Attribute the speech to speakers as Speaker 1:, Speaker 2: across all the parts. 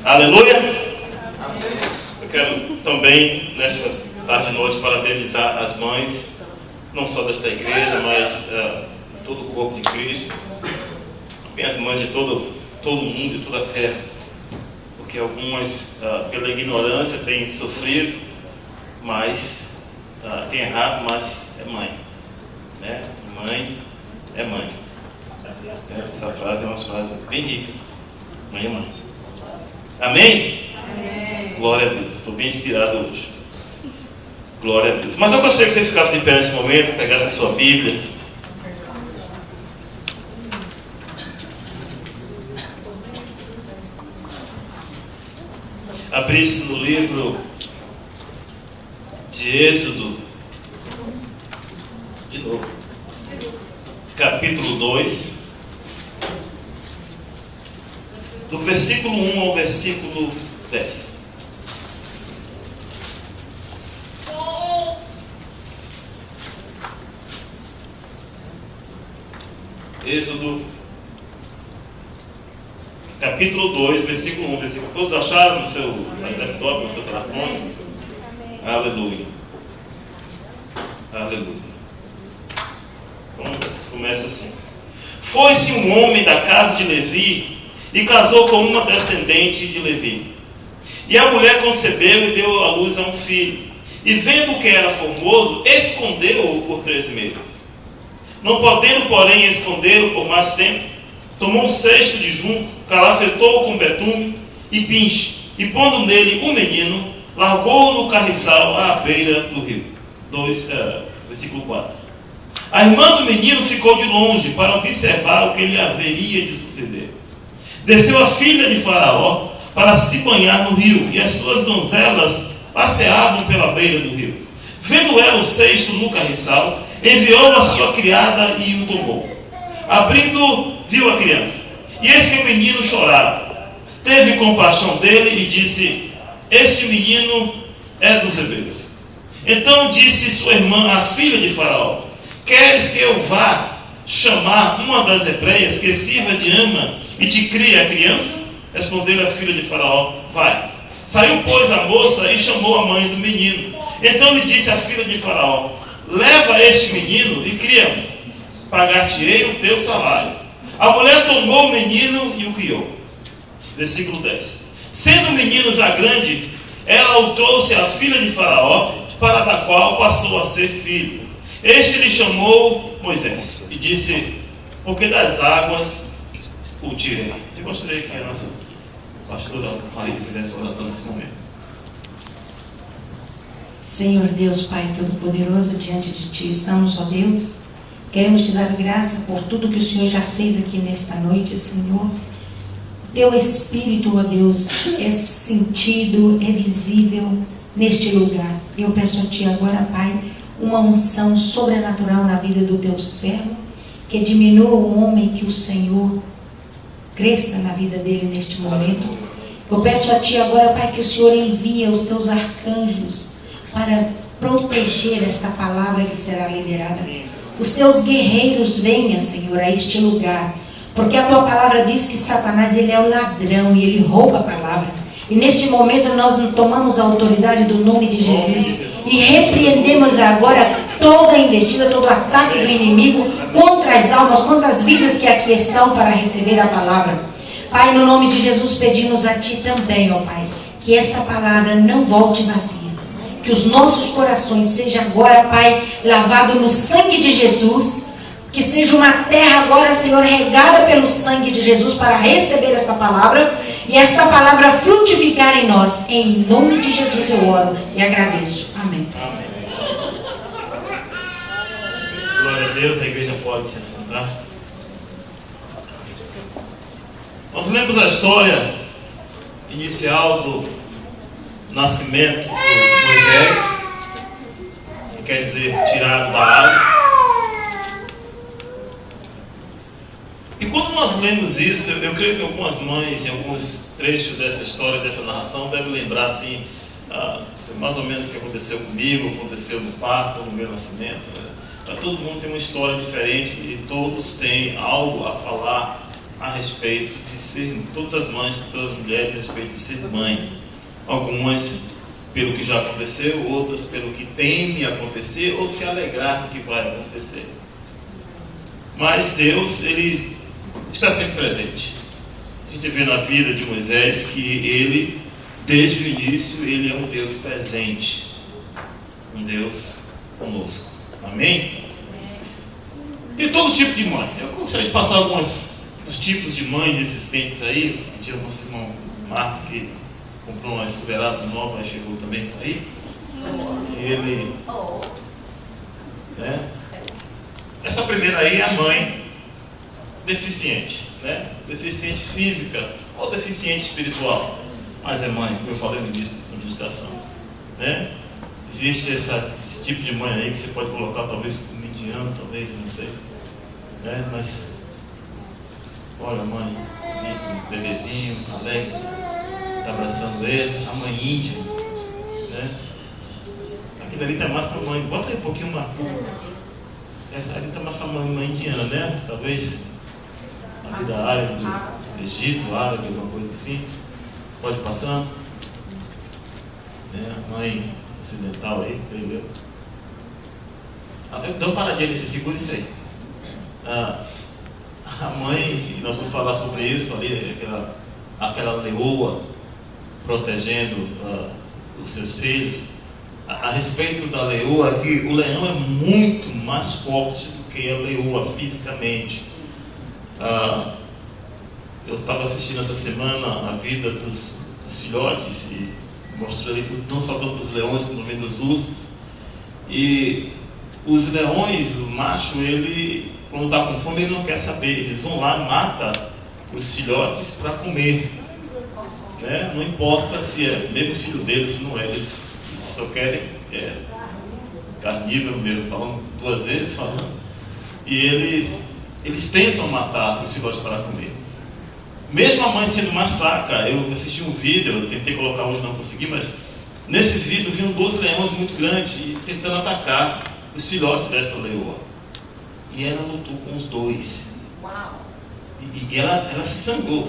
Speaker 1: Aleluia! Eu quero também, nesta tarde e noite, parabenizar as mães, não só desta igreja, mas todo o corpo de Cristo, também as mães de todo o mundo, de toda a terra, porque algumas, pela ignorância, têm sofrido, mas têm errado, mas é mãe, né? Mãe é mãe. Essa frase é uma frase bem rica. Mãe é mãe. Amém?
Speaker 2: Amém.
Speaker 1: Glória a Deus. Estou bem inspirado hoje. Glória a Deus. Mas eu gostaria que você ficasse de pé nesse momento, pegasse a sua Bíblia. Abrisse no livro de Êxodo, de novo, capítulo 2, do versículo 1 ao versículo 10. Êxodo, capítulo 2, versículo 1, versículo. Todos acharam no seu laptop, no seu telefone? Aleluia. Aleluia. Então, começa assim. Foi-se um homem da casa de Levi e casou com uma descendente de Levi. E a mulher concebeu e deu à luz a um filho. E vendo que era formoso, escondeu-o por 3 meses. Não podendo, porém, escondê-lo por mais tempo, tomou um cesto de junco, calafetou-o com betume e pinche, e pondo nele o menino, largou-o no carriçal à beira do rio. Versículo 4. A irmã do menino ficou de longe para observar o que lhe haveria de suceder. Desceu a filha de Faraó para se banhar no rio, e as suas donzelas passeavam pela beira do rio. Vendo ela o cesto no carriçal, enviou a sua criada e o tomou. Abrindo, viu a criança, e eis que o menino chorava. Teve compaixão dele e disse: este menino é dos hebreus. Então disse sua irmã, a filha de Faraó: queres que eu vá chamar uma das hebreias que sirva de ama e te crie a criança? Respondeu a filha de Faraó: vai. Saiu, pois, a moça e chamou a mãe do menino. Então lhe disse a filha de Faraó: leva este menino e cria-o, pagar-te-ei o teu salário. A mulher tomou o menino e o criou. Versículo 10. Sendo o menino já grande, ela o trouxe à filha de Faraó, para da qual passou a ser filho. Este lhe chamou Moisés e disse: porque das águas o tirei. Eu gostaria que a nossa pastora Maria fizesse oração nesse momento.
Speaker 2: Senhor Deus, Pai Todo-Poderoso, diante de Ti estamos, ó Deus. Queremos Te dar graça por tudo que o Senhor já fez aqui nesta noite, Senhor. Teu Espírito, ó Deus, é sentido, é visível neste lugar. Eu peço a Ti agora, Pai, uma unção sobrenatural na vida do Teu servo, que diminua o homem, que o Senhor cresça na vida dele neste momento. Eu peço a Ti agora, Pai, que o Senhor envie os Teus arcanjos para proteger esta palavra que será liberada. Os Teus guerreiros venham, Senhor, a este lugar, porque a Tua palavra diz que Satanás, ele é o ladrão e ele rouba a palavra. E neste momento nós tomamos a autoridade do nome de Jesus e repreendemos agora toda a investida, todo o ataque do inimigo contra as almas, contra as vidas que aqui estão para receber a palavra. Pai, no nome de Jesus pedimos a Ti também, ó Pai, que esta palavra não volte vazia. Que os nossos corações sejam agora, Pai, lavados no sangue de Jesus. Que seja uma terra agora, Senhor, regada pelo sangue de Jesus para receber esta palavra. E esta palavra frutificar em nós. Em nome de Jesus eu oro e agradeço. Amém.
Speaker 1: Amém. Glória a Deus, a igreja pode se assentar. Nós lemos a história inicial do nascimento de Moisés, que quer dizer tirado da água. E quando nós lemos isso, eu creio que algumas mães em alguns trechos dessa história, dessa narração, devem lembrar assim, mais ou menos o que aconteceu comigo, aconteceu no parto, no meu nascimento. Todo mundo tem uma história diferente e todos têm algo a falar a respeito de ser, todas as mães, todas as mulheres, a respeito de ser mãe. Algumas pelo que já aconteceu, outras pelo que teme acontecer ou se alegrar com o que vai acontecer. Mas Deus, Ele está sempre presente. A gente vê na vida de Moisés que Ele, desde o início, Ele é um Deus presente, um Deus conosco. Amém? Tem todo tipo de mãe. Eu gostaria de passar alguns dos tipos de mães existentes aí. Pedir ao nosso irmão Marco, que comprou uma Silverado nova e chegou também por aí. Ele... né? Essa primeira aí é a mãe deficiente, né? Deficiente física ou deficiente espiritual. Mas é mãe, como eu falei no início da administração, né? Existe esse tipo de mãe aí que você pode colocar talvez como indiano, talvez, eu não sei, né? Mas olha a mãe, um bebezinho, alegre, está abraçando ele, a mãe índia, né? Aquilo ali está mais para a mãe, bota aí um pouquinho uma. Essa ali está mais para a mãe indiana, né? Talvez a vida árabe do Egito, árabe, alguma coisa assim. Pode passar. A mãe ocidental aí, creio eu. Dá uma paradinha ali, você segura isso aí. A mãe, nós vamos falar sobre isso ali, aquela leoa protegendo os seus filhos. A respeito da leoa aqui, o leão é muito mais forte do que a leoa fisicamente. Eu estava assistindo essa semana a vida dos filhotes e mostrou ali não só dos leões, como também dos ursos. E os leões, o macho, ele, quando está com fome, ele não quer saber. Eles vão lá, matam os filhotes para comer, né? Não importa se é mesmo filho deles, se não é. Eles só querem carnívoro mesmo, falando duas vezes, falando. E eles tentam matar os filhotes para comer. Mesmo a mãe sendo mais fraca, eu assisti um vídeo, eu tentei colocar hoje, não consegui, mas nesse vídeo viam 12 leões muito grandes e tentando atacar os filhotes desta leoa. E ela lutou com os dois.
Speaker 3: Uau.
Speaker 1: E ela se sangrou,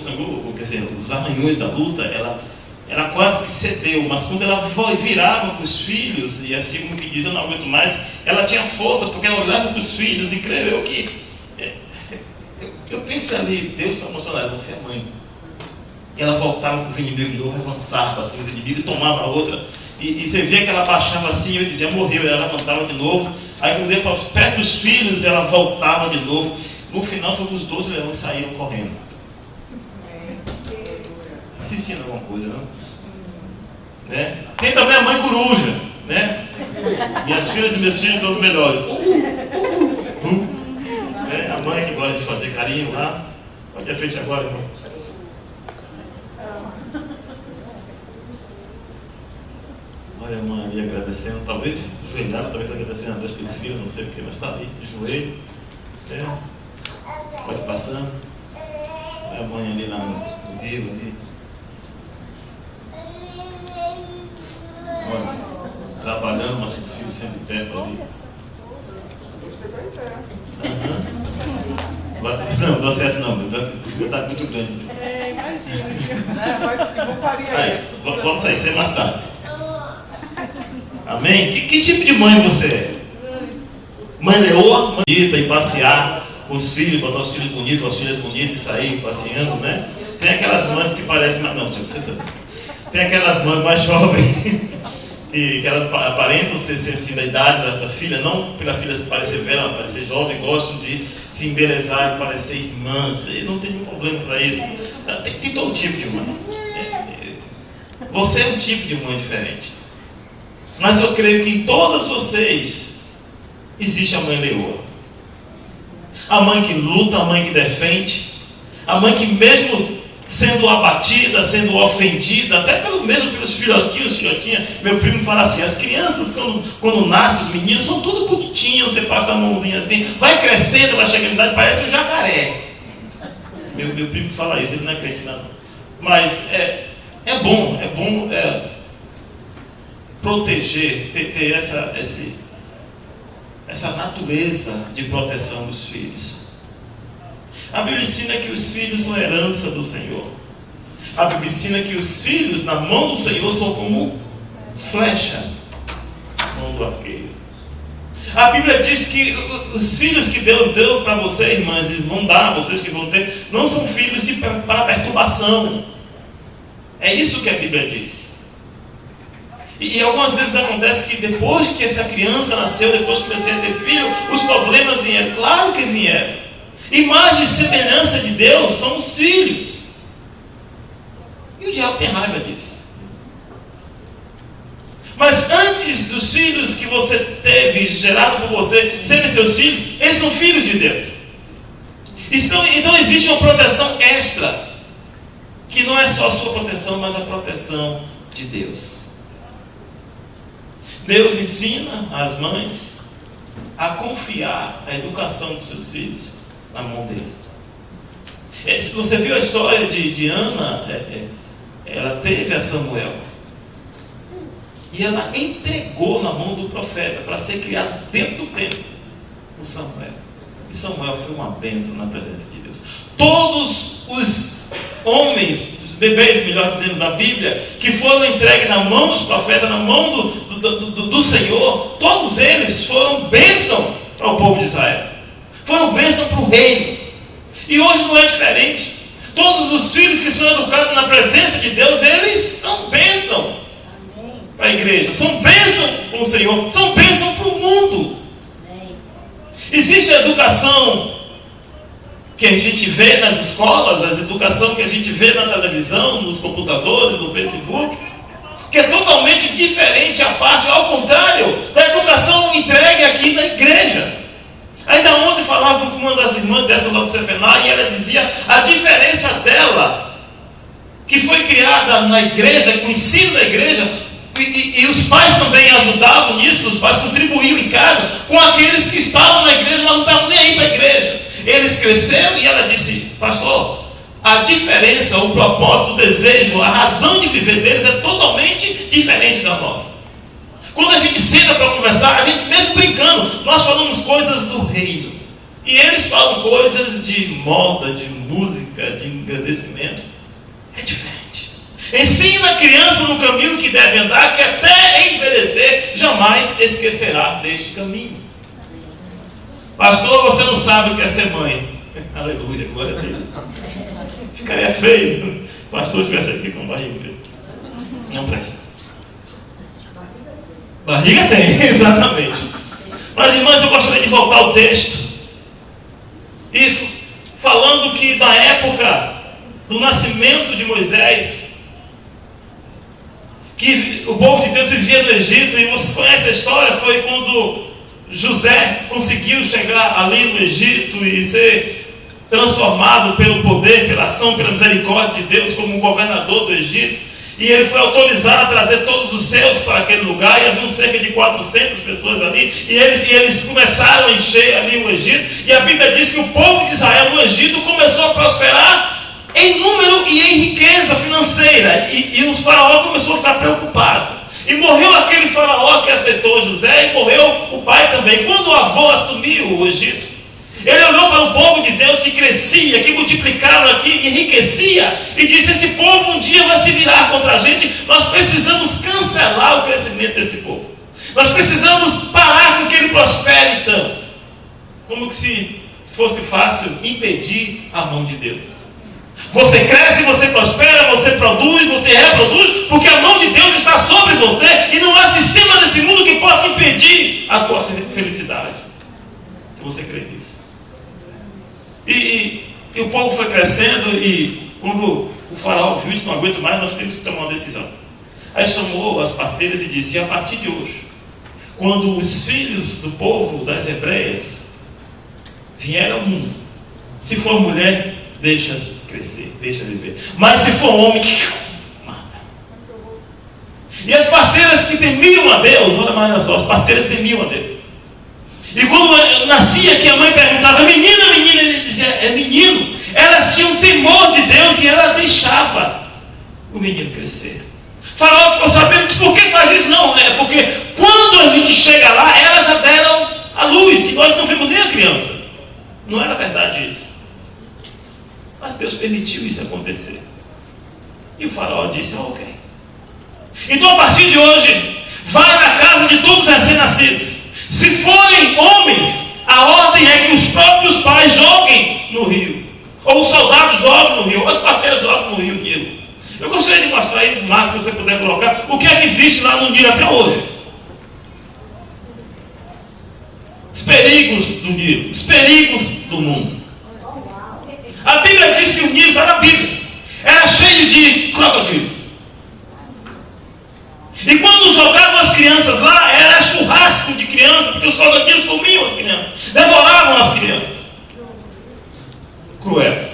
Speaker 1: quer dizer, os arranhões da luta, ela quase que cedeu, mas quando ela virava para os filhos, e assim como que diz, eu não aguento mais, ela tinha força, porque ela olhava para os filhos e creio eu que... Eu pensei ali, Deus está mostrando ela, você é mãe. E ela voltava para os inimigos de novo, avançava assim, os inimigos, tomava a outra. E você via que ela baixava assim, eu dizia, morreu, e ela levantava de novo. Aí quando ia perto dos filhos, ela voltava de novo. No final foi que os 12 leões saíram correndo. Isso ensina alguma coisa, não? Né? Tem também a mãe coruja, né? Minhas filhas e meus filhos são os melhores. Né? A mãe que gosta de fazer carinho lá. Pode ir à frente agora, irmão. Olha a mãe ali agradecendo, talvez joelhada, talvez agradecendo a Deus pelo filho, não sei o que, mas está ali, de joelho. Pode ir passando. Olha a mãe ali lá no rio ali. Olha, trabalhando, mas com o filho sempre perto ali. Não, dá certo não, está muito grande.
Speaker 3: Imagina, né? Mas não faria isso.
Speaker 1: Vamos sair, sem mais tarde. Amém? Que tipo de mãe você é? Mãe leoa, mãe bonita, e passear com os filhos, botar os filhos bonitos, as filhas bonitas e sair passeando, né? Tem aquelas mães que parecem mais... Não, você tá... Tem aquelas mães mais jovens que elas aparentam ser assim da idade da filha, não pela filha parecer velha, parecer jovem, gostam de se embelezar e parecer irmãs, e não tem nenhum problema para isso. Tem todo tipo de mãe. Você é um tipo de mãe diferente. Mas eu creio que em todas vocês existe a mãe leoa. A mãe que luta, a mãe que defende, a mãe que mesmo sendo abatida, sendo ofendida, até pelos filhotinhos, meu primo fala assim, as crianças quando nascem, os meninos, são tudo bonitinhos, você passa a mãozinha assim, vai crescendo, vai chegando a idade, parece um jacaré. Meu primo fala isso, ele não acredita não. Mas é bom proteger, ter essa natureza de proteção dos filhos. A Bíblia ensina que os filhos são herança do Senhor. A Bíblia ensina que os filhos na mão do Senhor são como flecha na mão do arqueiro. A Bíblia diz que os filhos que Deus deu para vocês, irmãs, e vão dar a vocês que vão ter, não são filhos para perturbação. É isso que a Bíblia diz. E algumas vezes acontece que depois que essa criança nasceu, depois que comecei a ter filho, os problemas vieram. Claro que vieram. Imagem e semelhança de Deus são os filhos. E o diabo tem raiva disso. Mas antes dos filhos que você teve, gerado por você, serem seus filhos, eles são filhos de Deus. Então existe uma proteção extra, que não é só a sua proteção, mas a proteção de Deus. Deus ensina as mães a confiar a educação dos seus filhos na mão dele. Você viu a história de Ana? Ela teve a Samuel. E ela entregou na mão do profeta para ser criado dentro do templo o Samuel. E Samuel foi uma bênção na presença de Deus. Todos os homens, os bebês, melhor dizendo, da Bíblia, que foram entregues na mão dos profetas, na mão do Senhor, todos eles foram bênção para o povo de Israel. Foram bênção para o reino. E hoje não é diferente. Todos os filhos que são educados na presença de Deus, eles são bênção para a igreja, são bênção para o Senhor, são bênção para o mundo. Existe a educação que a gente vê nas escolas, a educação que a gente vê na televisão, nos computadores, no Facebook, que é totalmente diferente à parte, ao contrário, da educação entregue aqui na igreja. Ainda ontem falava com uma das irmãs dessa lá do Cefená, e ela dizia a diferença dela, que foi criada na igreja, com o ensino da igreja, e os pais também ajudavam nisso, os pais contribuíam em casa com aqueles que estavam na igreja, mas não estavam nem aí para a igreja. Eles cresceram e ela disse: pastor, a diferença, o propósito, o desejo, a razão de viver deles é totalmente diferente da nossa. Quando a gente senta para conversar, a gente mesmo brincando, nós falamos coisas do reino. E eles falam coisas de moda, de música, de engrandecimento. É diferente. Ensina a criança no caminho que deve andar, que até envelhecer jamais esquecerá deste caminho. Pastor, você não sabe o que é ser mãe. Aleluia, glória a Deus. Ficaria feio se o pastor estivesse aqui com barriga. Não presta. Barriga tem, exatamente. Mas, irmãs, eu gostaria de voltar ao texto. E falando que na época do nascimento de Moisés, que o povo de Deus vivia no Egito, e vocês conhecem a história, foi quando José conseguiu chegar ali no Egito e ser transformado pelo poder, pela ação, pela misericórdia de Deus como governador do Egito. E ele foi autorizado a trazer todos os seus para aquele lugar, e havia cerca de 400 pessoas ali, e eles começaram a encher ali o Egito, e a Bíblia diz que o povo de Israel no Egito começou a prosperar em número e em riqueza financeira, e o faraó começou a ficar preocupado. E morreu aquele faraó que aceitou José, e morreu o pai também. Quando o avô assumiu o Egito, ele olhou para o povo de Deus que crescia, que multiplicava, que enriquecia, e disse: esse povo um dia vai se virar contra a gente, nós precisamos cancelar o crescimento desse povo. Nós precisamos parar com que ele prospere tanto. Como que se fosse fácil impedir a mão de Deus. Você cresce, você prospera, você produz, você reproduz, porque a mão de Deus está sobre você, e não há sistema nesse mundo que possa impedir a tua felicidade. Se você crê nisso. E o povo foi crescendo, e quando o faraó viu isso, não aguento mais, nós temos que tomar uma decisão. Aí chamou as parteiras e disse: a partir de hoje, quando os filhos do povo das hebreias vieram ao mundo, se for mulher, deixa crescer, deixa viver. Mas se for homem, mata. E as parteiras que temiam a Deus, olha só, as parteiras temiam a Deus. E quando nascia que a mãe perguntava: menina, menina, ele dizia: é menino. Elas tinham temor de Deus e ela deixava o menino crescer. O faraó ficou sabendo, disse: por que faz isso? Não, é porque quando a gente chega lá, elas já deram a luz, e nós não vimos nem a criança. Não era verdade isso. Mas Deus permitiu isso acontecer. E o faraó disse, ok. Então a partir de hoje, vai na casa de todos os recém-nascidos. Se forem homens, a ordem é que os próprios pais joguem no rio. Ou os soldados joguem no rio, ou as parteiras joguem no rio Nilo. Eu gostaria de mostrar aí, Marcos, se você puder colocar, o que é que existe lá no Nilo até hoje. Os perigos do Nilo, os perigos do mundo. A Bíblia diz que o Nilo, está na Bíblia, era cheio de crocodilos. E quando jogavam as crianças lá, era churrasco de crianças, porque os crocodilos comiam as crianças, devoravam as crianças. Cruel.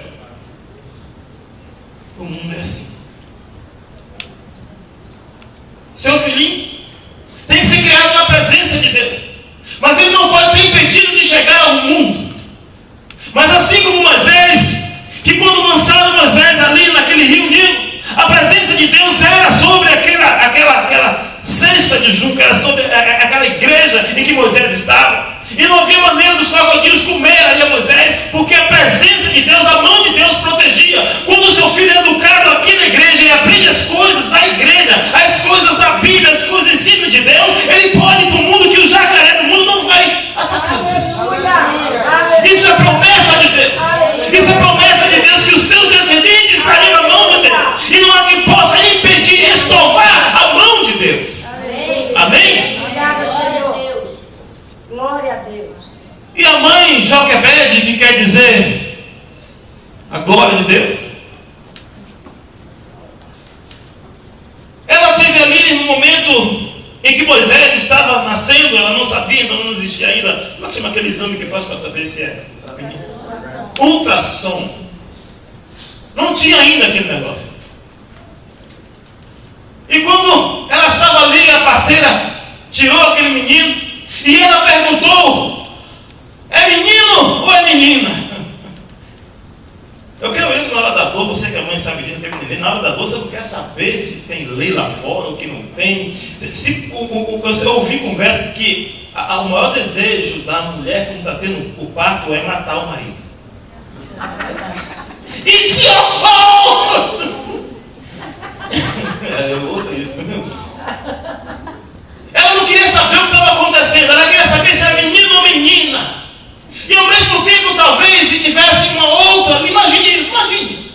Speaker 1: O mundo é assim. Seu filhinho tem que ser criado na presença de Deus, mas ele não pode ser impedido de chegar ao mundo. Mas assim como Moisés, que quando lançaram Moisés ali naquele rio Nilo, a presença de Deus era sobre aquela cesta de juca, era sobre aquela igreja em que Moisés estava. E não havia maneira dos crocodilos comer ali a Moisés, porque a presença de Deus, a mão de Deus protegia. Quando o seu filho é educado aqui na igreja, ele aprende as coisas da igreja, as coisas da Bíblia, as coisas do ensino de Deus, ele pode ir para o mundo que o jacaré do mundo não vai atacar os seus filhos. Isso é promessa de Deus. Isso é promessa de Deus, que os seus descendentes estariam na mão de Deus. E não há quem possa impedir, estovar a mão de Deus. Amém?
Speaker 4: Glória a Deus.
Speaker 1: E a mãe Joquebede, que quer dizer a glória de Deus, ela teve ali no momento em que Moisés estava nascendo, ela não sabia, então não existia ainda. Como é que chama aquele exame que faz para saber se é? Ultrassom. Não tinha ainda aquele negócio. E quando ela estava ali, a parteira tirou aquele menino e ela perguntou: é menino ou é menina? Eu quero ver que na hora da dor, você que é mãe sabe disso, na hora da dor você não quer saber se tem lei lá fora ou que não tem. Eu ouvi conversas que o maior desejo da mulher quando está tendo o parto é matar o marido. It's your fault! Eu ouço isso. Ela não queria saber o que estava acontecendo, ela queria saber se era menino ou menina. E ao mesmo tempo, talvez, se tivesse uma outra, imagine isso, imagine.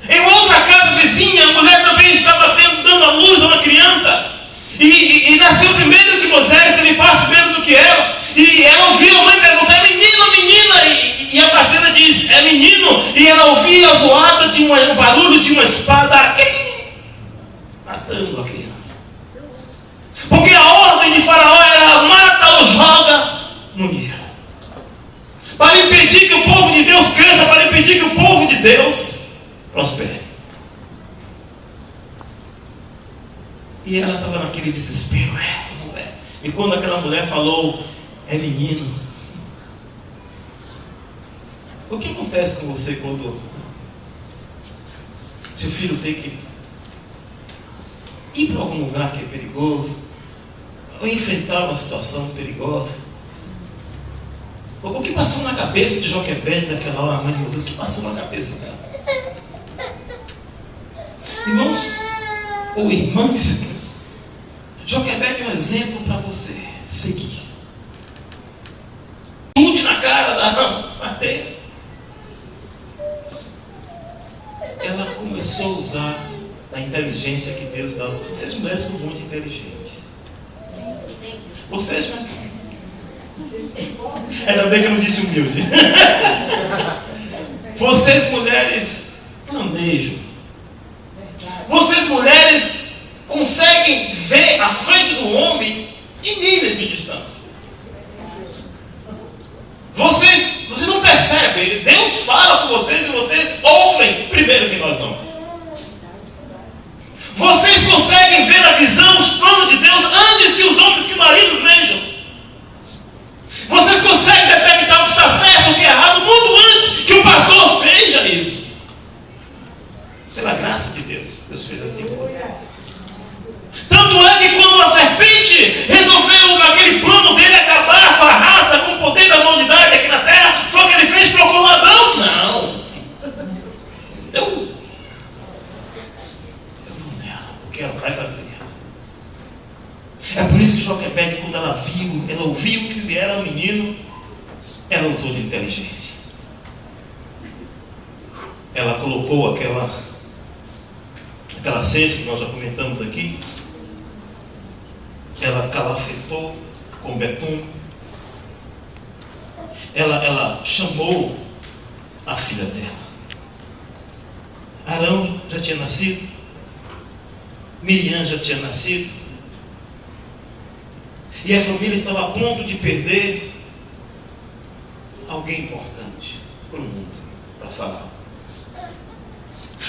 Speaker 1: Em outra casa vizinha, a mulher também estava dando a luz a uma criança. E nasceu primeiro que Moisés, teve parto primeiro do que ela. E ela ouviu a mãe perguntar: é menino ou menina? E a parteira diz: é menino. E ela ouvia a zoada de um barulho de uma espada matando a criança. Porque a ordem de Faraó era: mata ou joga no Nilo. Para impedir que o povo de Deus cresça, para impedir que o povo de Deus prospere. E ela estava naquele desespero. E quando aquela mulher falou: é menino. O que acontece com você quando seu filho tem que ir para algum lugar que é perigoso, ou enfrentar uma situação perigosa? O que passou na cabeça de Joquebede naquela hora, a mãe de Moisés? O que passou na cabeça dela? Irmãos ou irmãs, Joquebede é um exemplo para você seguir. Chute na cara da parteira. Ela começou a usar a inteligência que Deus dá. Vocês mulheres são muito inteligentes. Vocês, né? Ainda bem que eu não disse humilde. Vocês mulheres planejam. Vocês mulheres conseguem ver à frente do homem em milhas de distância. Vocês não percebem. Deus fala com vocês e vocês ouvem primeiro que nós homens. Vocês conseguem ver a visão, os planos de Deus antes que os homens, que maridos vejam. Vocês conseguem detectar o que está certo, o que é errado, muito antes que o pastor veja isso. Pela graça de Deus, Deus fez assim com vocês. Tanto é que quando a serpente resolveu, naquele plano dele, acabar com a raça, com o poder da humanidade aqui na terra, foi o que ele fez? Procurou Adão? Não. que ela vai fazer. É por isso que Joquebede, quando ela ouviu que era um menino, ela usou de inteligência. Ela colocou aquela cesta que nós já comentamos aqui. Ela calafetou com betume. Ela chamou a filha dela. Arão já tinha nascido. Miriam já tinha nascido. E a família estava a ponto de perder alguém importante para o mundo, para Faraó.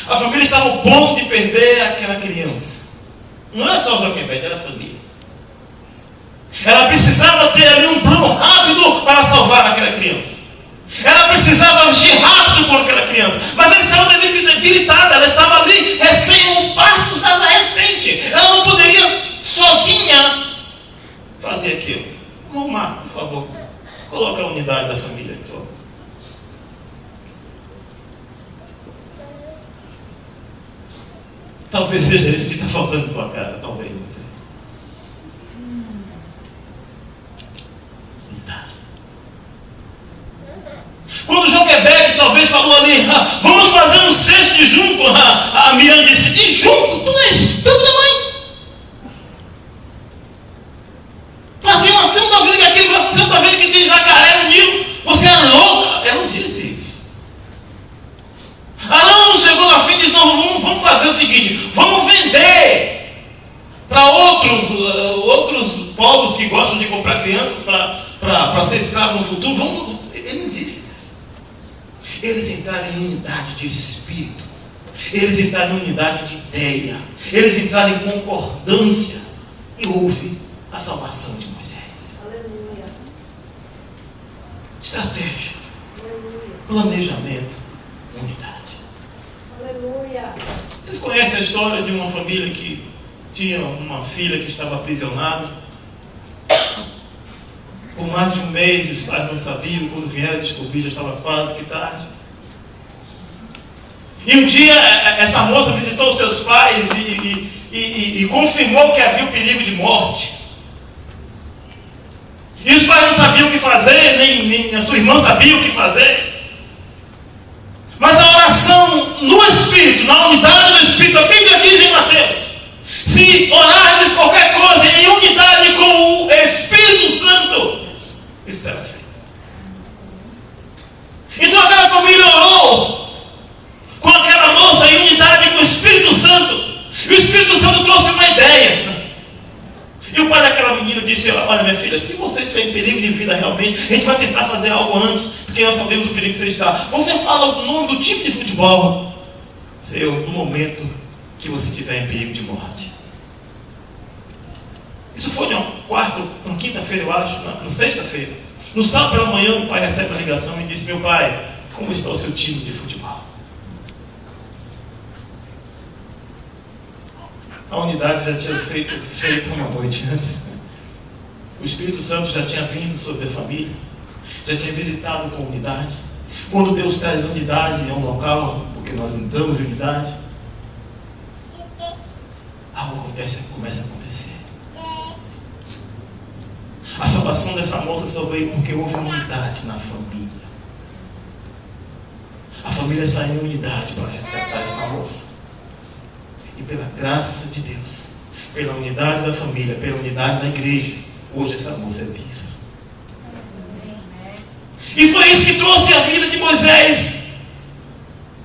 Speaker 1: A família estava a ponto de perder aquela criança. Não era só o Joquebede, era a família. Ela precisava ter ali um plano rápido para salvar aquela criança. Ela precisava agir rápido com aquela criança. Mas ela estava debilitada, ela estava ali o parto estava recente. Ela não poderia sozinha fazer aquilo. Vamos arrumar, por favor. Coloca a unidade da família, por favor. Talvez seja isso que está faltando na tua casa, talvez, não sei. Unidade. Quando Joquebede talvez falou ali, vamos fazer um cesto de junco, a Miriam disse, de junco? Tu és teu tamanho. Você não está vendo que aquilo, você não está vendo que tem jacaré no Nilo? Você é louca? Ela não disse isso. Arão não chegou na frente e disse, não, vamos fazer o seguinte, vamos vender para outros povos que gostam de comprar crianças para ser escravo no futuro. Ele não disse isso. Eles entraram em unidade de espírito. Eles entraram em unidade de ideia. Eles entraram em concordância. E houve a salvação de Moisés.
Speaker 4: Aleluia.
Speaker 1: Estratégia.
Speaker 4: Aleluia.
Speaker 1: Planejamento. Unidade.
Speaker 4: Aleluia.
Speaker 1: Vocês conhecem a história de uma família que tinha uma filha que estava aprisionada? Por mais de um mês, os pais não sabiam. Quando vieram descobrir, já estava quase que tarde. E um dia, essa moça visitou os seus pais e confirmou que havia o perigo de morte. E os pais não sabiam o que fazer, nem a sua irmã sabia o que fazer. Mas a oração no Espírito, na unidade do Espírito, a Bíblia diz em Mateus, se orardes qualquer coisa em unidade com o Espírito Santo, isso será feito. Então aquela família orou com aquela moça em unidade com o Espírito Santo. E o Espírito Santo trouxe uma ideia. E o pai daquela menina disse, olha minha filha, se você estiver em perigo de vida realmente, a gente vai tentar fazer algo antes, porque nós sabemos o perigo que você está. Você fala o nome do time de futebol, no momento que você estiver em perigo de morte. Isso foi na quinta-feira, eu acho, na sexta-feira. No sábado pela manhã, o pai recebe a ligação e disse, meu pai, como está o seu time de futebol? A unidade já tinha sido feita uma noite antes. O Espírito Santo já tinha vindo sobre a família, já tinha visitado a comunidade. Quando Deus traz unidade em um local, porque nós entramos em unidade, algo começa a acontecer. A salvação dessa moça só veio porque houve unidade na família. A família saiu em unidade para resgatar essa moça. E pela graça de Deus, pela unidade da família, pela unidade da igreja, hoje essa moça é viva. E foi isso que trouxe a vida de Moisés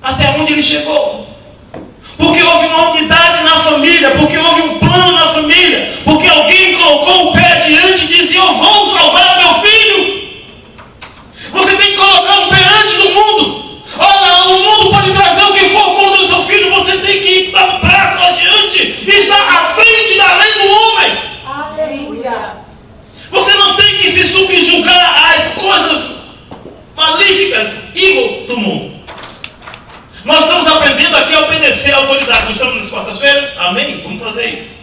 Speaker 1: até onde ele chegou. Porque houve uma unidade na família, porque houve um plano na família, porque alguém colocou o pé diante e disse, eu vou salvar meu filho. Você tem que colocar o pé antes do mundo. Olha, o mundo pode trazer o que for contra o seu filho, você tem que ir para o braço adiante e estar à frente da lei do homem.
Speaker 4: Aleluia.
Speaker 1: Você não tem que se subjugar às coisas malíficas do mundo. Nós estamos aprendendo aqui a obedecer à autoridade. Nós estamos nas quartas-feiras? Amém? Vamos fazer isso.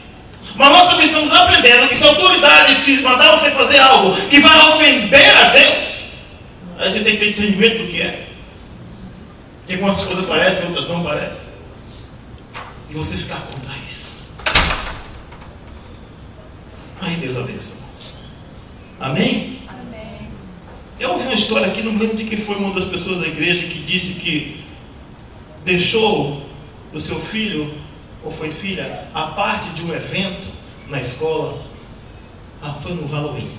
Speaker 1: Mas nós também estamos aprendendo que se a autoridade mandar você fazer algo que vai ofender a Deus, aí você tem que ter discernimento do que é. Porque algumas coisas parecem, outras não parecem. E você ficar contra isso. Ai, Deus abençoe. Amém?
Speaker 3: Amém.
Speaker 1: Eu ouvi uma história aqui, não me lembro de quem foi uma das pessoas da igreja que disse que deixou o seu filho, ou foi filha, a parte de um evento na escola. Foi no Halloween.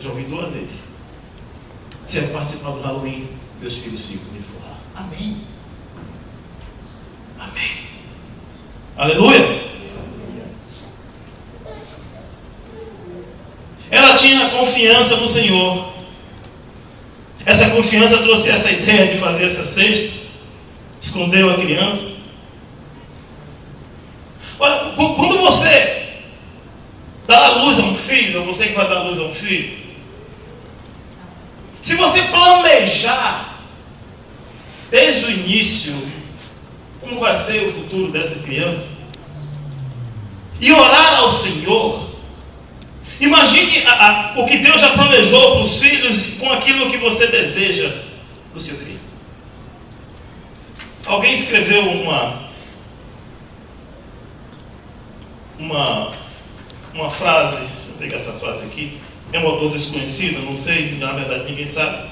Speaker 1: Já ouvi 2 vezes. Se eu participar do Halloween, meus filhos ficam comigo lá. Amém. Amém. Aleluia. Ela tinha confiança no Senhor. Essa confiança trouxe essa ideia de fazer essa cesta. Escondeu a criança. Olha, quando você dá a luz a um filho, ou você que vai dar a luz a um filho, se você planejar desde o início como vai ser o futuro dessa criança e orar ao Senhor, imagine o que Deus já planejou para os filhos com aquilo que você deseja do seu filho. Alguém escreveu uma frase, deixa eu pegar essa frase aqui, é um autor desconhecido, não sei, na verdade ninguém sabe.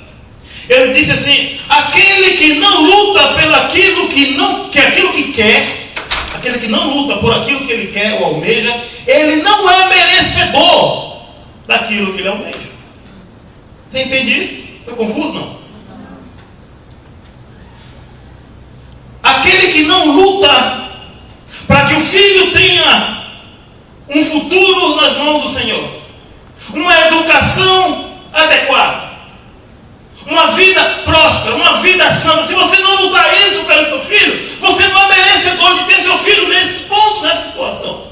Speaker 1: Ele disse assim: aquele que não luta pelo aquilo que quer, aquele que não luta por aquilo que ele quer ou almeja, ele não é merecedor daquilo que ele almeja. Você entende isso? Foi confuso, não? Aquele que não luta para que o filho tenha um futuro nas mãos do Senhor, uma educação adequada, uma vida próspera, uma vida santa. Se você não lutar isso pelo seu filho, você não é merecedor de ter seu filho nesses pontos, nessa situação.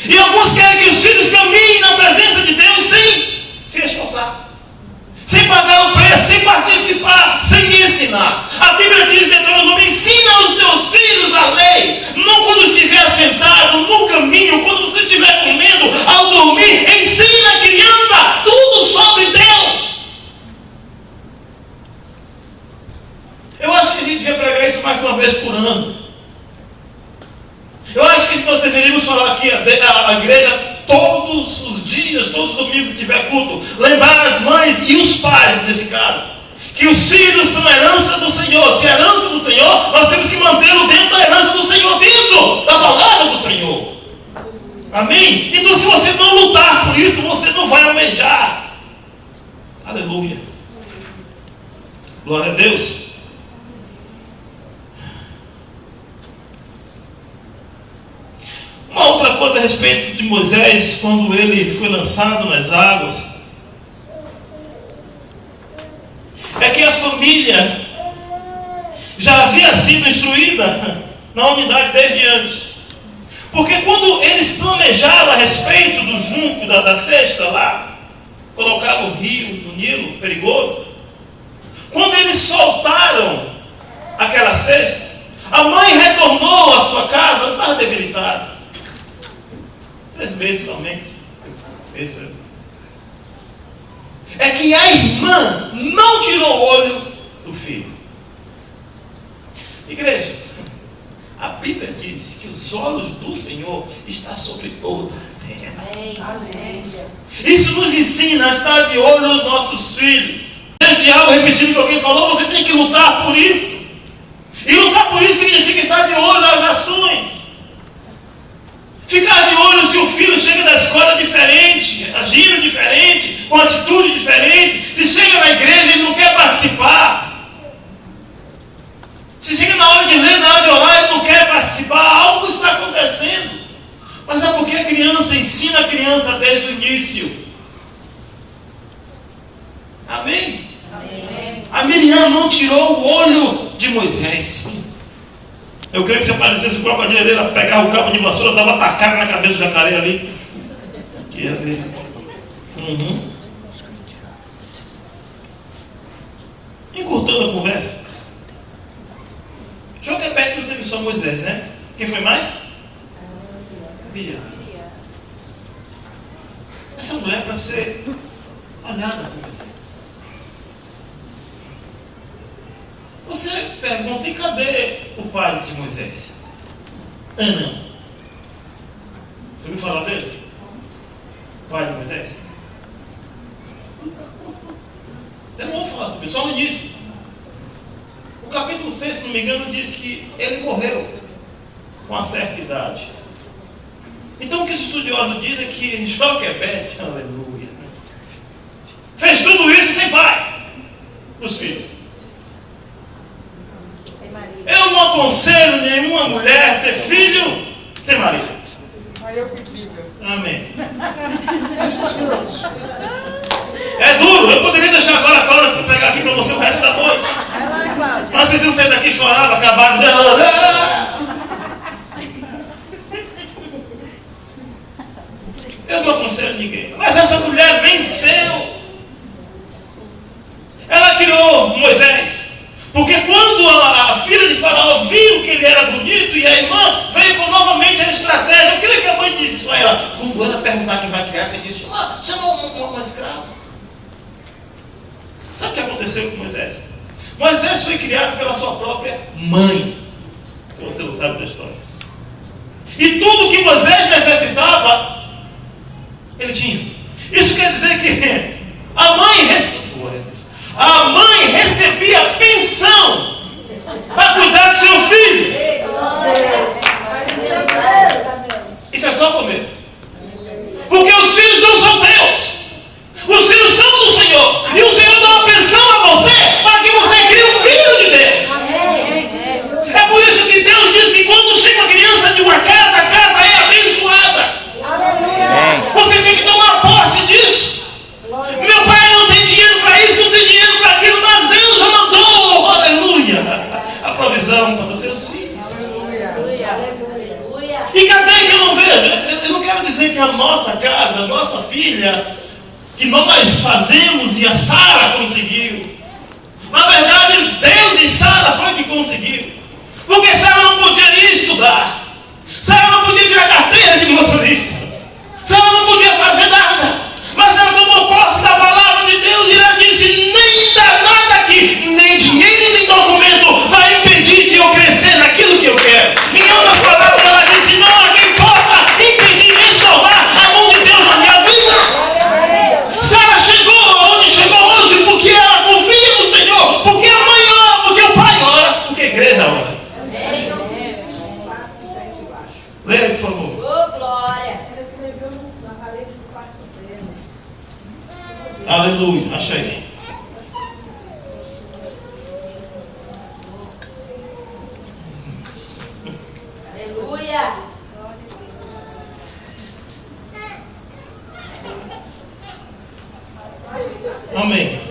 Speaker 1: E alguns querem que os filhos caminhem na presença de Deus sem se esforçar, sem pagar o preço, sem participar, sem ensinar. A Bíblia diz em Deuteronômio: ensina os teus filhos a lei, não quando estiver sentado no caminho, quando você estiver comendo, ao dormir. Ensina a criança tudo sobre Deus. Eu acho que a gente devia pregar isso mais de uma vez por ano. Eu acho que nós deveríamos falar aqui, a igreja, todos os dias, todos os domingos que tiver culto, lembrar as mães e os pais, nesse caso, que os filhos são herança do Senhor. Se é herança do Senhor, nós temos que mantê-lo dentro da herança do Senhor, dentro da palavra do Senhor. Amém? Então, se você não lutar por isso, você não vai almejar. Aleluia. Glória a Deus. Uma outra coisa a respeito de Moisés, quando ele foi lançado nas águas, é que a família já havia sido instruída na unidade desde antes. Porque quando eles planejaram a respeito do junco, da cesta lá, colocar no rio, no Nilo, perigoso, quando eles soltaram aquela cesta, a mãe retornou à sua casa, estava debilitada. 3 meses somente. É que a irmã não tirou o olho do filho. Igreja, a Bíblia diz que os olhos do Senhor estão sobre toda a terra.
Speaker 3: Amém.
Speaker 1: Isso nos ensina a estar de olho nos nossos filhos. Desde algo repetindo que alguém falou, você tem que lutar por isso. E lutar por isso significa estar de olho nas ações. Ficar de olho se o filho chega da escola diferente, agindo diferente, com atitude diferente. Se chega na igreja e ele não quer participar. Se chega na hora de ler, na hora de orar, ele não quer participar. Algo está acontecendo. Mas é porque a criança ensina a criança desde o início. Amém? Amém. A Miriam não tirou o olho de Moisés. Eu creio que se aparecesse o crocodilo ali, ela pegava o cabo de vassoura, dava uma tacada na cabeça do jacaré ali. Que ia ver. Encurtando a conversa. Joquebede não teve só Moisés, né? Quem foi mais? Miriam. Essa mulher é para ser olhada por você. Você pergunta: e cadê o pai de Moisés? Ana. Você ouviu falar dele? pai de Moisés? Eu não vou falar sobre isso, só no início. O capítulo 6, se não me engano, diz que ele morreu com uma certa idade. Então o que os estudiosos dizem é que Joquebede, aleluia, fez tudo isso sem pai dos filhos. Eu não aconselho nenhuma mulher ter filho sem marido.
Speaker 3: Aí eu pedi.
Speaker 1: Amém. É duro, eu poderia deixar agora a Cláudia pregar aqui para você o resto da noite. Mas vocês iam sair daqui chorando, acabaram de... Eu não aconselho ninguém. Mas essa mulher venceu. Ela criou Moisés. Porque quando a filha de Faraó viu que ele era bonito e a irmã veio com novamente a estratégia, o que a mãe disse a ela? Quando ela perguntar quem vai criar, você disse, chama uma escrava. Sabe o que aconteceu com Moisés? Moisés foi criado pela sua própria mãe. Se você não sabe da história. E tudo que Moisés necessitava, ele tinha. Isso quer dizer que a mãe recebia pensão para cuidar do seu filho. Isso é só o começo. Porque os filhos não são teus. Os filhos são do Senhor. E o Senhor dá uma pensão a você para que você crie um filho de Deus. É por isso que Deus diz que quando chega uma criança de uma casa, a casa é abençoada. Você tem que tomar posse disso. Meu pai não tem dinheiro para isso, não tem dinheiro para aquilo, mas Deus já mandou, aleluia, a provisão para os seus filhos. E cadê que eu não vejo? Eu não quero dizer que a nossa casa, a nossa filha, que nós fazemos e a Sara conseguiu. Na verdade, Deus em Sara foi que conseguiu. Porque Sara não podia ir estudar. Sara não podia tirar carteira de motorista. Sara não podia fazer nada. Mas ela tomou posse da palavra de Deus e ela disse, nem dá nada aqui, nem dinheiro, nem documento vai impedir de eu crescer naquilo que eu quero. Em outras palavras, ela disse, não há quem possa impedir de estorvar a mão de Deus na minha vida. Sara chegou onde chegou hoje porque ela confia no Senhor, porque a mãe ora, porque o pai ora, porque a igreja ora. Leia, por favor. Aleluia, achei.
Speaker 4: Aleluia.
Speaker 1: Amém.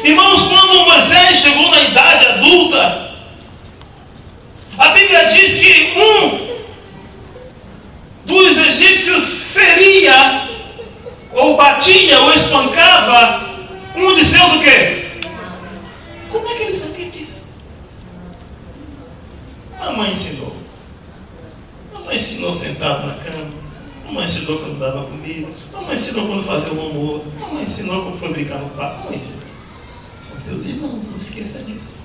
Speaker 1: Irmãos, quando Moisés chegou na idade adulta, a Bíblia diz que um dos egípcios feria ou batia, ou espancava um de seus o quê? Como é que ele sabia disso? A mãe ensinou. A mãe ensinou sentado na cama. A mãe ensinou quando dava comida. A mãe ensinou quando fazia o almoço. A mãe ensinou quando foi brincar no parque. A mãe ensinou. São teus irmãos, não esqueça disso.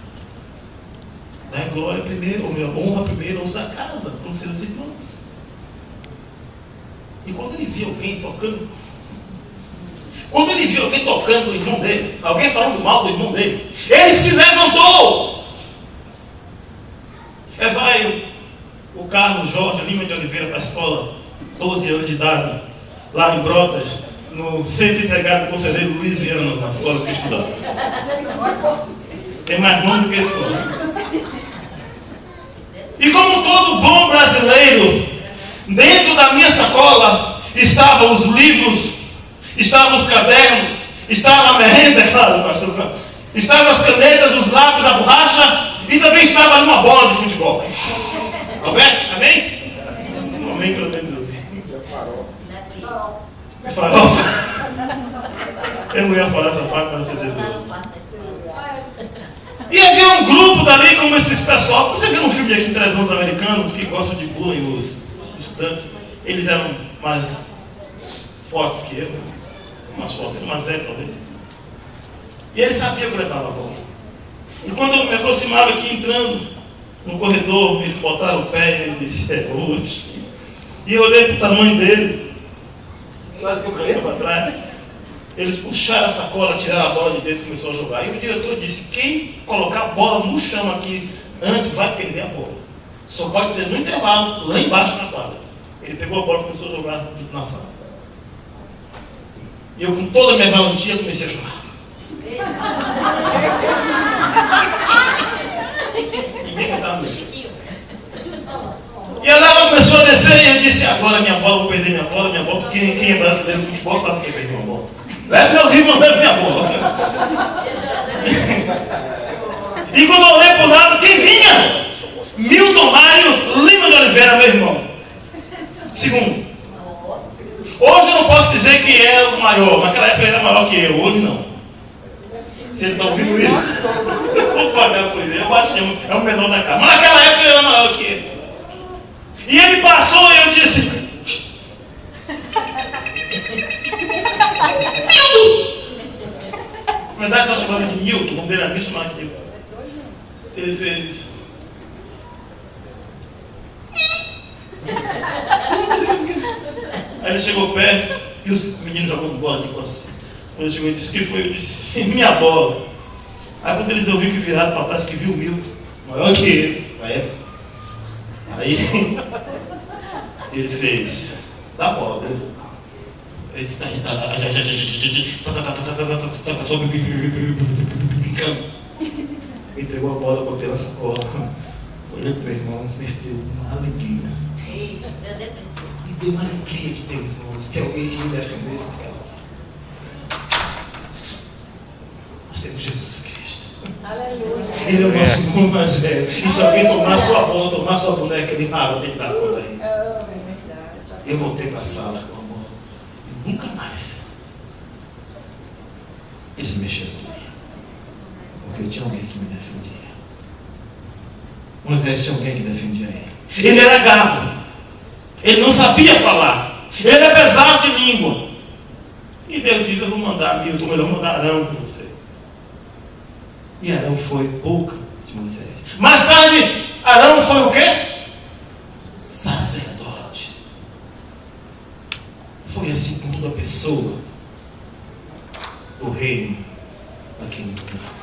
Speaker 1: Dá glória primeiro, ou honra primeiro aos da casa, são seus irmãos. E quando ele via alguém tocando, no irmão dele, alguém falando mal do irmão dele, ele se levantou. Vai o Carlos Jorge Lima de Oliveira para a escola, 12 anos de idade, lá em Brotas, no centro integrado do conselheiro Luiz Viana, na escola que eu estudava. Tem mais nome do que escola. E como todo bom brasileiro, dentro da minha sacola estavam os livros, estavam os cadernos, estava a merenda, claro, pastor, estavam as canetas, os lápis, a borracha, e também estava ali uma bola de futebol. Roberto, amém? Amém, pelo menos eu vi. Farofa. Eu não ia falar essa parte, mas você desejou. E havia um grupo dali, como esses pessoal, você viu um filme aqui em televisão dos americanos que gostam de bullying os estudantes, eles eram mais fortes que eu, mais fortes, mais velhos talvez. E eles sabiam que eu levava a bola. E quando eu me aproximava aqui entrando no corredor, eles botaram o pé e eu disse, hoje. E eu olhei para o tamanho dele. Claro que eu caí para trás. Eles puxaram a sacola, tiraram a bola de dentro e começou a jogar. E o diretor disse, quem colocar a bola no chão aqui antes vai perder a bola. Só pode ser no intervalo, lá embaixo na quadra. Ele pegou a bola e começou a jogar na sala. E eu, com toda a minha valentia, comecei a chorar. Ninguém cantava mesmo. E a lava começou a descer e eu disse, agora minha bola, vou perder minha bola. Quem é brasileiro no futebol sabe quem perdeu uma bola. Leve meu livro, leve minha bola. E quando eu olhei para o lado, quem vinha? Milton Mário Lima de Oliveira, meu irmão. Segundo. Hoje eu não posso dizer que é o maior. Naquela época ele era maior que eu, hoje não. Se ele está ouvindo isso, eu vou pagar por isso. Eu acho que é o menor da casa. Mas naquela época ele era maior que ele. E ele passou e eu disse, Milton! Na verdade nós chamamos de Milton, como era Milton, mas Milton. Ele fez. Aí ele chegou perto e os meninos jogando bola de costas. Quando ele chegou e disse, o que foi? Eu disse, minha bola. Aí quando eles ouviram que viraram para trás, que viu o Milton, maior que eles, na época. Aí ele fez, dá a bola, né? Ele disse, só brincando. Entregou a bola, botei na sacola. Olhei para o meu irmão, me deu uma alegria. Me deu uma alegria de ter irmãos, ter alguém que me defendesse naquela hora. Nós temos Jesus Cristo.
Speaker 3: Aleluia.
Speaker 1: Ele é o nosso irmão mais velho. E se alguém tomar sua bola, tomar sua boneca, ele tem que dar conta aí. Eu voltei para a sala com a bola. E nunca mais eles mexeram comigo. Porque tinha alguém que me defendia. Moisés tinha alguém que defendia ele. Ele era gago. Ele não sabia falar. Ele era pesado de língua. E Deus diz, eu vou mandar Milton, melhor mandar Arão com você. E Arão foi boca de Moisés. Mais tarde, Arão foi o quê? Sacerdote. Foi a segunda pessoa do reino daquele lugar.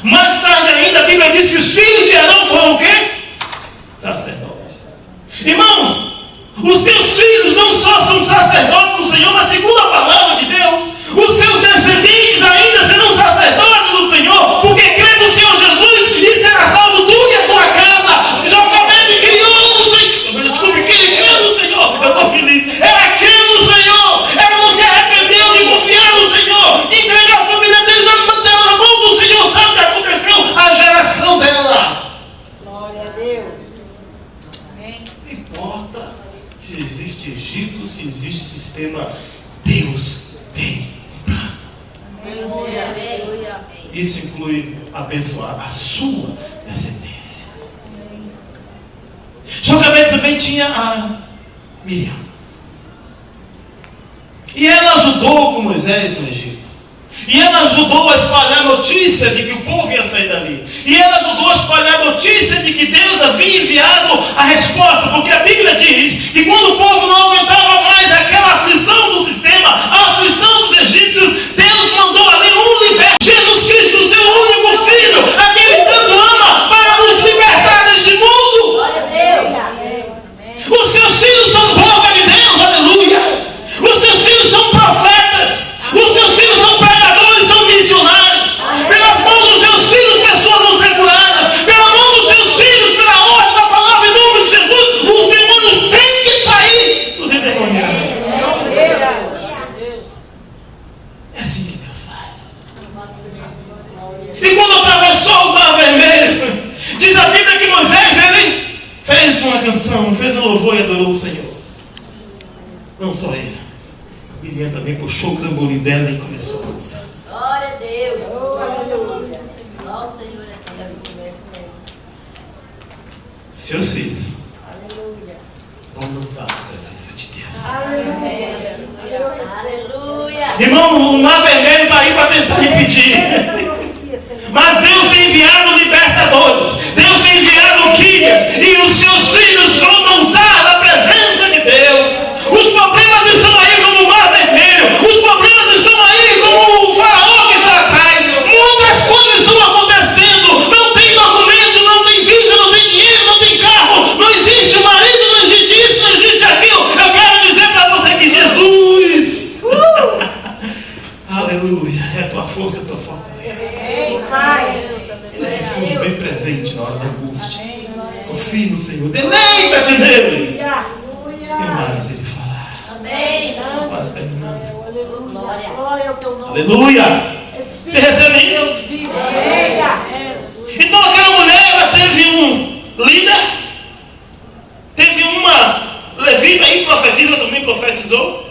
Speaker 1: Mais tarde ainda, a Bíblia diz que os filhos de Arão foram o quê? Sacerdotes. Irmãos, os teus filhos não só são sacerdotes do Senhor, mas segundo a palavra de Deus, os seus descendentes ainda serão sacerdotes do Senhor, porque crê no Senhor Jesus e será salvo tu e a tua casa. Jocabed criou no Senhor. Desculpe, quem crê no Senhor? Eu estou feliz. Ela crê no Senhor. Ela não se arrependeu de confiar no Senhor, de entregar a família dele na mão do Senhor. Sabe o que aconteceu? A geração dela.
Speaker 3: Glória a Deus.
Speaker 1: Não importa se existe Egito, se existe sistema, Deus tem um plano.
Speaker 3: Aleluia.
Speaker 1: Isso inclui abençoar a sua descendência. Jocabed também tinha a Miriam. E ela ajudou com Moisés no Egito. E ela ajudou a espalhar a notícia de que o povo ia sair dali. E ela ajudou a espalhar a notícia de que Deus havia enviado a resposta. Porque a Bíblia diz que quando o povo não aguentava mais aquela aflição do sistema, a aflição dos egípcios, Deus mandou ali um liberto. Jesus Cristo, seu único filho, a quem ele tanto ama, para nos libertar deste mundo.
Speaker 4: Glória a Deus.
Speaker 1: Os seus filhos são boca de Deus, aleluia. Os seus filhos são profetas. Os seus filhos são pregadores, são missionários. Pelas mãos dos seus filhos, pessoas vão ser curadas. Pela mão dos seus filhos, pela ordem da palavra em nome de Jesus, os demônios têm que sair dos endemoniados. É assim que Deus faz. E quando atravessou o Mar Vermelho, diz a Bíblia que Moisés, ele fez uma canção, fez um louvor e adorou o Senhor. Não só ele. Miriam também puxou o tamborim dela e começou a dançar.
Speaker 4: Glória a Deus.
Speaker 3: Aleluia.
Speaker 4: Só o Senhor é Deus.
Speaker 1: Seus filhos
Speaker 3: Aleluia.
Speaker 1: vão dançar na presença de Deus.
Speaker 4: Aleluia.
Speaker 1: Irmão, o Mar Vermelho está aí para tentar impedir. Mas Deus tem enviado libertadores. Deus tem enviado guias. E os seus filhos vão dançar na presença de Deus. Os problemas estão aí como o mar
Speaker 4: Glória.
Speaker 3: Glória ao teu nome.
Speaker 1: Aleluia!
Speaker 3: Espírito
Speaker 1: Você recebe
Speaker 3: de
Speaker 1: isso?
Speaker 3: Deus vivo. Venha.
Speaker 1: Então aquela mulher, ela teve um líder, teve uma levita aí, profetiza, também profetizou,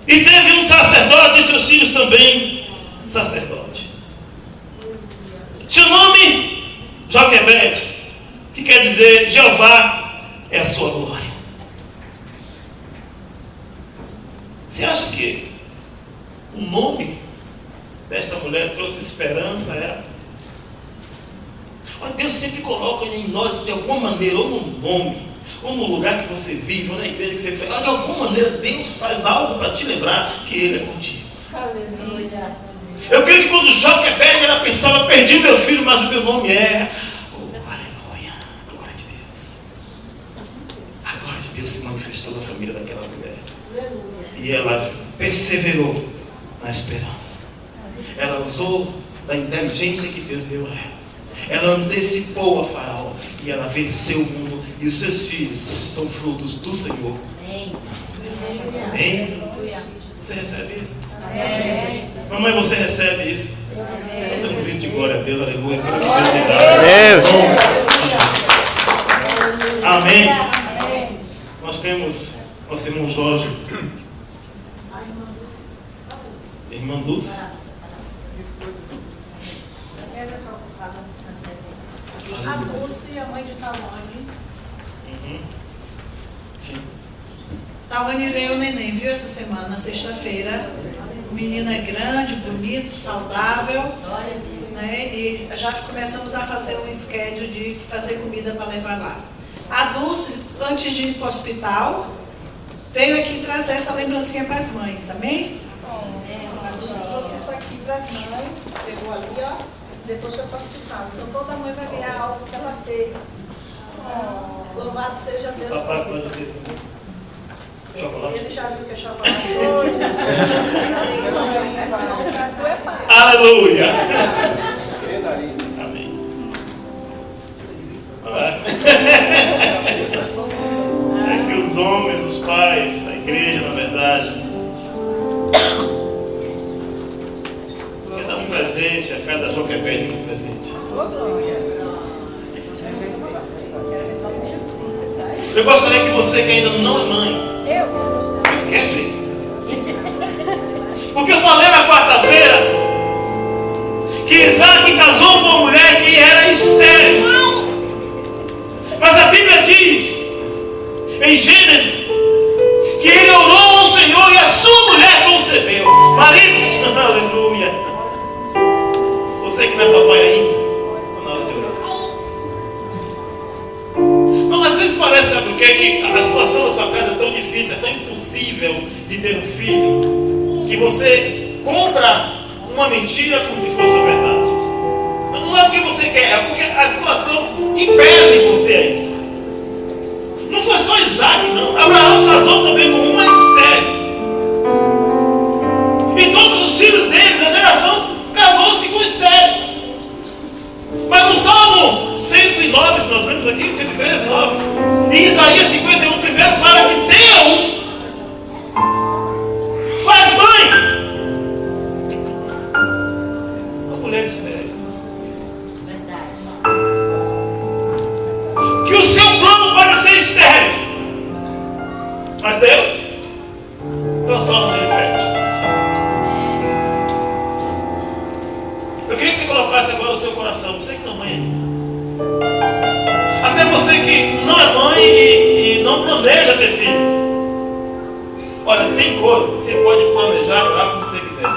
Speaker 1: e teve um sacerdote e seus filhos também sacerdote. Seu nome, Joquebede, que quer dizer Jeová é a sua glória. Você acha que o nome dessa mulher trouxe esperança a ela? Mas Deus sempre coloca em nós, de alguma maneira, ou no nome, ou no lugar que você vive, ou na igreja que você faz, de alguma maneira Deus faz algo para te lembrar que Ele é contigo.
Speaker 3: Aleluia.
Speaker 1: Eu creio que quando Joquebede, ela pensava, perdi o meu filho, mas o meu nome é... Oh, aleluia, glória de Deus. A glória de Deus se manifestou na família daquela mulher. E ela perseverou na esperança. Ela usou da inteligência que Deus deu a ela. Ela antecipou a Faraó e ela venceu o mundo. E os seus filhos são frutos do Senhor.
Speaker 4: Amém.
Speaker 1: Amém? Você recebe isso?
Speaker 3: Amém.
Speaker 1: Mamãe, você recebe isso? Dê um grito de glória a Deus, aleluia. Pelo que
Speaker 3: Glória
Speaker 1: Deus me dá.
Speaker 3: a
Speaker 1: Amém.
Speaker 3: Amém.
Speaker 1: Nós temos nosso irmão Jorge. Irmã Dulce.
Speaker 5: A Dulce, a mãe de Tawane.
Speaker 1: Sim.
Speaker 5: Tawane ganhou o neném, viu, essa semana, sexta-feira. O menino é grande, bonito, saudável.
Speaker 4: Glória a Deus.
Speaker 5: Né? E já começamos a fazer um schedule de fazer comida para levar lá. A Dulce, antes de ir para o hospital, veio aqui trazer essa lembrancinha para as mães, amém? A Dulce trouxe isso aqui para as mães, pegou ali, ó, depois foi para o hospital. Então toda mãe vai ganhar algo que ela fez. Louvado seja Deus
Speaker 1: Papai
Speaker 5: por
Speaker 1: pode
Speaker 5: isso.
Speaker 1: ter chocolate.
Speaker 5: Ele já viu que é chocolate hoje, já sabe.
Speaker 1: Aleluia. Amém. É que os homens, os pais, a igreja, na verdade, quer dar um presente, a casa da Joquebede um presente. Eu gostaria que você que ainda não é mãe, esquece. Porque eu falei na quarta-feira que Isaac casou com uma mulher que era estéril. Mas a Bíblia diz, em Gênesis, que ele orou ao Senhor e a sua mulher concebeu. Maridos, aleluia. Você que não é papai ainda, está na hora de orar. Não, às vezes parece, sabe o quê? Que a situação da sua casa é tão difícil, é tão impossível de ter um filho, que você compra uma mentira como se fosse uma verdade. Mas não é porque você quer, é porque a situação impede você a isso. Não foi só Isaac, não. Abraão casou também com uma estéril. E todos os filhos deles, a geração, casou-se com estéril. Mas no Salmo 109, se nós vemos aqui, 113, 9, e Isaías 51, primeiro fala que Deus faz mãe a mulher estéril.
Speaker 4: Verdade.
Speaker 1: Que o seu plano pode ser estéril, mas Deus transforma nele fértil. Eu queria que você colocasse agora o seu coração, você que não é mãe ainda. Até você que não é mãe e não planeja ter filhos. Olha, tem coisas que você pode planejar, orar como você quiser.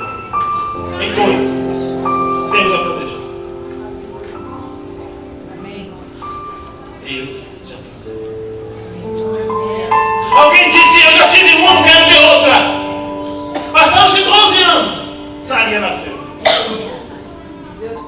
Speaker 1: Tem coisas. Deus já planejou.
Speaker 4: Amém.
Speaker 1: Deus já planejou. Alguém disse, eu já tive uma, não quero ter outra. Passaram-se 12 anos. Sarinha nasceu.
Speaker 5: Deus te